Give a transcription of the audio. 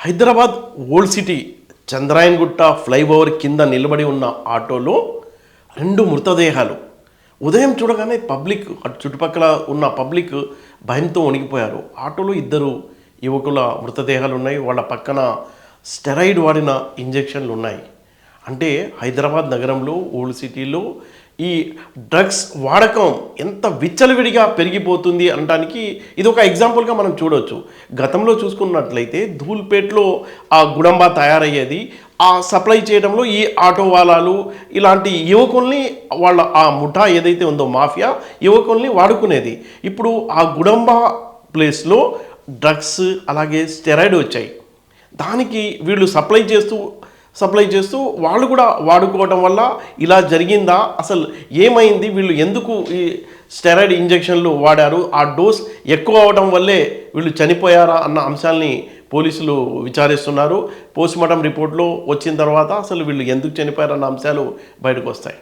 Hyderabad old city Chandrayangutta flyover కింద నిలబడి ఉన్న ఆటోలో 2 మృతదేహాలు. ఉదయం చూడగానే పబ్లిక్ అటు చుట్టుపక్కల ఉన్న పబ్లిక్ భయంతో వణికిపోయారు. ఆటోలో 2 యువకుల మృతదేహాలు ఉన్నాయి. వాళ్ళ పక్కన స్టెరాయిడ్ వాడిన ఇంజెక్షన్లు ఉన్నాయి. అంటే హైదరాబాద్ నగరంలో ఓల్డ్ సిటీలో ఈ డ్రగ్స్ వాడకం ఎంత విచ్చలవిడిగా పెరిగిపోతుంది అనడానికి ఇది ఒక ఎగ్జాంపుల్గా మనం చూడవచ్చు. గతంలో చూసుకున్నట్లయితే ధూల్పేట్లో ఆ గుడంబా తయారయ్యేది. ఆ సప్లై చేయడంలో ఈ ఆటో వాలాలు ఇలాంటి యువకుల్ని వాళ్ళ ఆ ముఠా ఏదైతే ఉందో మాఫియా యువకుల్ని వాడుకునేది. ఇప్పుడు ఆ గుడంబా ప్లేస్లో డ్రగ్స్ అలాగే స్టెరాయిడ్ వచ్చాయి. దానికి వీళ్ళు సప్లై చేస్తూ వాళ్ళు కూడా వాడుకోవడం వల్ల ఇలా జరిగిందా, అసలు ఏమైంది, వీళ్ళు ఎందుకు ఈ స్టెరాయిడ్ ఇంజెక్షన్లు వాడారు, ఆ డోస్ ఎక్కువ అవడం వల్లే వీళ్ళు చనిపోయారా అన్న అంశాలని పోలీసులు విచారిస్తున్నారు. పోస్ట్మార్టం రిపోర్ట్లో వచ్చిన తర్వాత అసలు వీళ్ళు ఎందుకు చనిపోయారన్న అంశాలు బయటకు వస్తాయి.